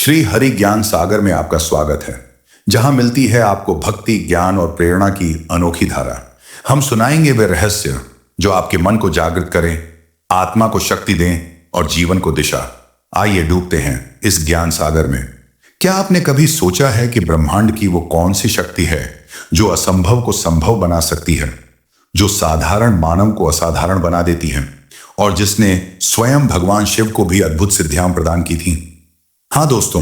श्री हरि ज्ञान सागर में आपका स्वागत है, जहां मिलती है आपको भक्ति, ज्ञान और प्रेरणा की अनोखी धारा। हम सुनाएंगे वे रहस्य जो आपके मन को जागृत करें, आत्मा को शक्ति दें और जीवन को दिशा। आइए डूबते हैं इस ज्ञान सागर में। क्या आपने कभी सोचा है कि ब्रह्मांड की वो कौन सी शक्ति है जो असंभव को संभव बना सकती है, जो साधारण मानव को असाधारण बना देती है और जिसने स्वयं भगवान शिव को भी अद्भुत सिद्धियां प्रदान की थी? हाँ दोस्तों,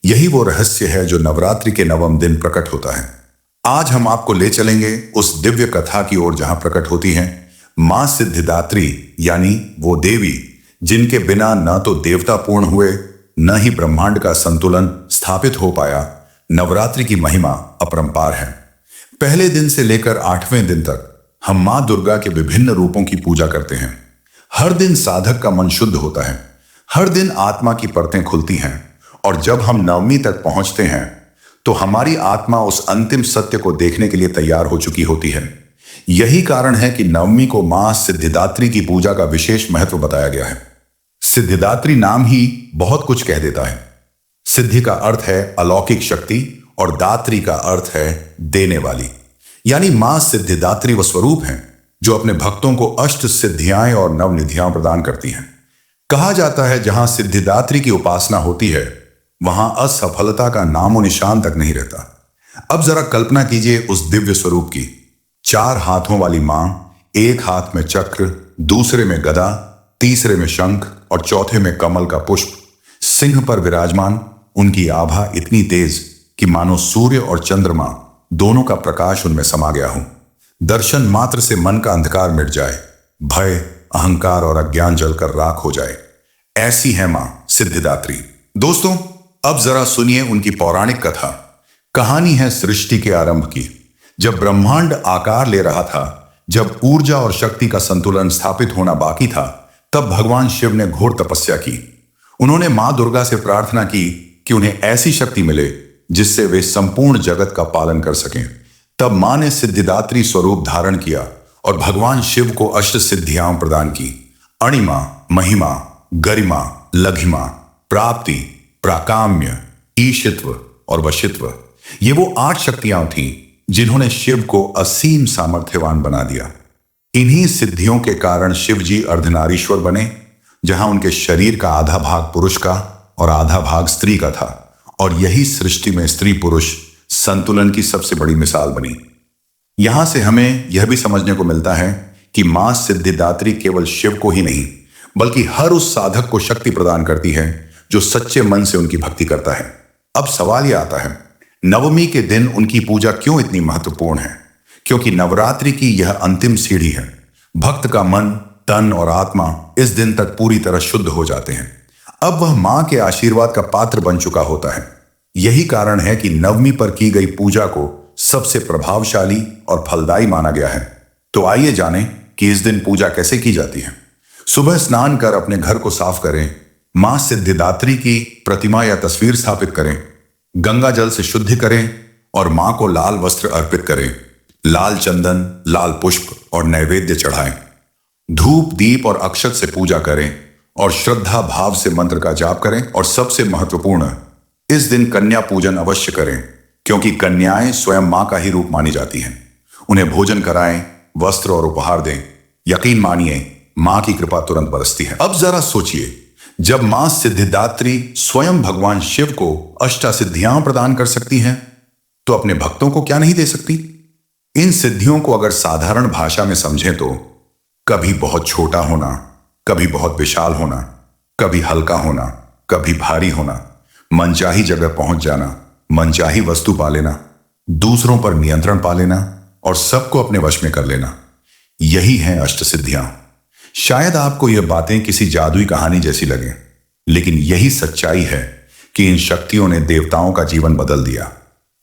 यही वो रहस्य है जो नवरात्रि के नवम दिन प्रकट होता है। आज हम आपको ले चलेंगे उस दिव्य कथा की ओर जहां प्रकट होती है मां सिद्धिदात्री, यानी वो देवी जिनके बिना न तो देवता पूर्ण हुए, न ही ब्रह्मांड का संतुलन स्थापित हो पाया। नवरात्रि की महिमा अपरंपार है। पहले दिन से लेकर 8वें दिन तक हम मां दुर्गा के विभिन्न रूपों की पूजा करते हैं। हर दिन साधक का मन शुद्ध होता है, हर दिन आत्मा की परतें खुलती हैं और जब हम नवमी तक पहुंचते हैं तो हमारी आत्मा उस अंतिम सत्य को देखने के लिए तैयार हो चुकी होती है। यही कारण है कि नवमी को मां सिद्धिदात्री की पूजा का विशेष महत्व बताया गया है। सिद्धिदात्री नाम ही बहुत कुछ कह देता है। सिद्धि का अर्थ है अलौकिक शक्ति और दात्री का अर्थ है देने वाली, यानी मां सिद्धिदात्री वो स्वरूप है जो अपने भक्तों को अष्ट सिद्धियां और नवनिधियां प्रदान करती हैं। कहा जाता है जहां सिद्धिदात्री की उपासना होती है वहां असफलता का नामो निशान तक नहीं रहता। अब जरा कल्पना कीजिए उस दिव्य स्वरूप की। 4 हाथों वाली मां, एक हाथ में चक्र, दूसरे में गदा, तीसरे में शंख और चौथे में कमल का पुष्प, सिंह पर विराजमान। उनकी आभा इतनी तेज कि मानो सूर्य और चंद्रमा दोनों का प्रकाश उनमें समा गया हो। दर्शन मात्र से मन का अंधकार मिट जाए, भय, अहंकार और अज्ञान जलकर राख हो जाए। ऐसी है मां सिद्धिदात्री। दोस्तों, अब जरा सुनिए उनकी पौराणिक कथा। कहानी है सृष्टि के आरंभ की। जब ब्रह्मांड आकार ले रहा था, जब ऊर्जा और शक्ति का संतुलन स्थापित होना बाकी था, तब भगवान शिव ने घोर तपस्या की। उन्होंने मां दुर्गा से प्रार्थना की कि उन्हें ऐसी शक्ति मिले जिससे वे संपूर्ण जगत का पालन कर सकें। तब मां ने सिद्धिदात्री स्वरूप धारण किया और भगवान शिव को अष्ट सिद्धियां प्रदान की। अणिमा, महिमा, गरिमा, लघिमा, प्राप्ति, प्राकाम्य, ईशित्व और वशित्व। ये वो 8 शक्तियां थीं जिन्होंने शिव को असीम सामर्थ्यवान बना दिया। इन्हीं सिद्धियों के कारण शिव जी अर्धनारीश्वर बने, जहां उनके शरीर का आधा भाग पुरुष का और आधा भाग स्त्री का था। और यही सृष्टि में स्त्री पुरुष संतुलन की सबसे बड़ी मिसाल बनी। यहां से हमें यह भी समझने को मिलता है कि मां सिद्धिदात्री केवल शिव को ही नहीं बल्कि हर उस साधक को शक्ति प्रदान करती है जो सच्चे मन से उनकी भक्ति करता है। अब सवाल यह आता है, नवमी के दिन उनकी पूजा क्यों इतनी महत्वपूर्ण है? क्योंकि नवरात्रि की यह अंतिम सीढ़ी है। भक्त का मन, तन और आत्मा इस दिन तक पूरी तरह शुद्ध हो जाते हैं। अब वह मां के आशीर्वाद का पात्र बन चुका होता है। यही कारण है कि नवमी पर की गई पूजा को सबसे प्रभावशाली और फलदायी माना गया है। तो आइए जानें कि इस दिन पूजा कैसे की जाती है। सुबह स्नान कर अपने घर को साफ करें, मां सिद्धिदात्री की प्रतिमा या तस्वीर स्थापित करें, गंगा जल से शुद्धि करें और मां को लाल वस्त्र अर्पित करें। लाल चंदन, लाल पुष्प और नैवेद्य चढ़ाएं। धूप, दीप और अक्षत से पूजा करें और श्रद्धा भाव से मंत्र का जाप करें। और सबसे महत्वपूर्ण, इस दिन कन्या पूजन अवश्य करें, क्योंकि कन्याएं स्वयं मां का ही रूप मानी जाती हैं। उन्हें भोजन कराएं, वस्त्र और उपहार दें। यकीन मानिए, मां की कृपा तुरंत बरसती है। अब जरा सोचिए, जब मां सिद्धिदात्री स्वयं भगवान शिव को अष्टसिद्धियां प्रदान कर सकती हैं, तो अपने भक्तों को क्या नहीं दे सकती? इन सिद्धियों को अगर साधारण भाषा में समझें तो कभी बहुत छोटा होना, कभी बहुत विशाल होना, कभी हल्का होना, कभी भारी होना, मनचाही जगह पहुंच जाना, मनचाही वस्तु पा लेना, दूसरों पर नियंत्रण पा लेना और सबको अपने वश में कर लेना, यही है अष्टसिद्धियां। शायद आपको यह बातें किसी जादुई कहानी जैसी लगें, लेकिन यही सच्चाई है कि इन शक्तियों ने देवताओं का जीवन बदल दिया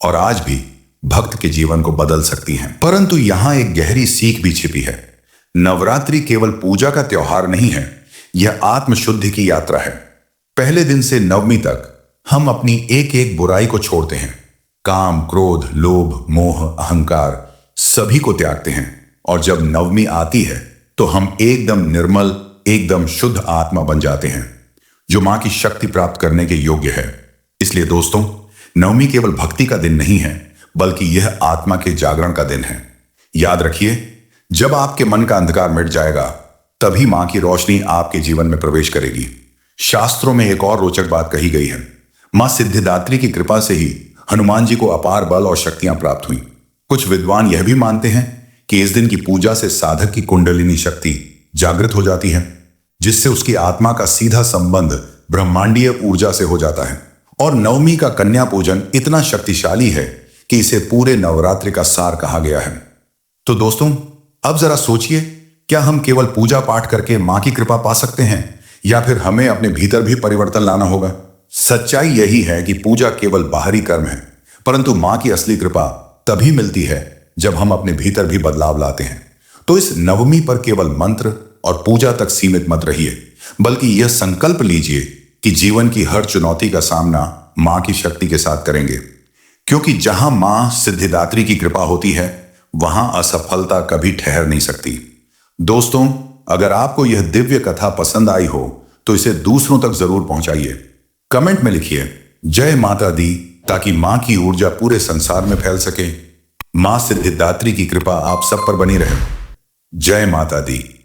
और आज भी भक्त के जीवन को बदल सकती हैं। परंतु यहां एक गहरी सीख भी छिपी है। नवरात्रि केवल पूजा का त्योहार नहीं है, यह आत्मशुद्धि की यात्रा है। पहले दिन से नवमी तक हम अपनी एक एक बुराई को छोड़ते हैं। काम, क्रोध, लोभ, मोह, अहंकार सभी को त्यागते हैं और जब नवमी आती है तो हम एकदम निर्मल, एकदम शुद्ध आत्मा बन जाते हैं जो मां की शक्ति प्राप्त करने के योग्य है। इसलिए दोस्तों, नवमी केवल भक्ति का दिन नहीं है, बल्कि यह आत्मा के जागरण का दिन है। याद रखिए, जब आपके मन का अंधकार मिट जाएगा, तभी मां की रोशनी आपके जीवन में प्रवेश करेगी। शास्त्रों में एक और रोचक बात कही गई है। मां सिद्धिदात्री की कृपा से ही हनुमान जी को अपार बल और शक्तियां प्राप्त हुई। कुछ विद्वान यह भी मानते हैं कि इस दिन की पूजा से साधक की कुंडलिनी शक्ति जागृत हो जाती है, जिससे उसकी आत्मा का सीधा संबंध ब्रह्मांडीय ऊर्जा से हो जाता है। और नवमी का कन्या पूजन इतना शक्तिशाली है कि इसे पूरे नवरात्रि का सार कहा गया है। तो दोस्तों, अब जरा सोचिए, क्या हम केवल पूजा पाठ करके मां की कृपा पा सकते हैं, या फिर हमें अपने भीतर भी परिवर्तन लाना होगा? सच्चाई यही है कि पूजा केवल बाहरी कर्म है, परंतु मां की असली कृपा तभी मिलती है जब हम अपने भीतर भी बदलाव लाते हैं। तो इस नवमी पर केवल मंत्र और पूजा तक सीमित मत रहिए, बल्कि यह संकल्प लीजिए कि जीवन की हर चुनौती का सामना मां की शक्ति के साथ करेंगे। क्योंकि जहां मां सिद्धिदात्री की कृपा होती है, वहां असफलता कभी ठहर नहीं सकती। दोस्तों, अगर आपको यह दिव्य कथा पसंद आई हो तो इसे दूसरों तक जरूर पहुंचाइए। कमेंट में लिखिए जय माता दी, ताकि मां की ऊर्जा पूरे संसार में फैल सके। मां सिद्धिदात्री की कृपा आप सब पर बनी रहे। जय माता दी।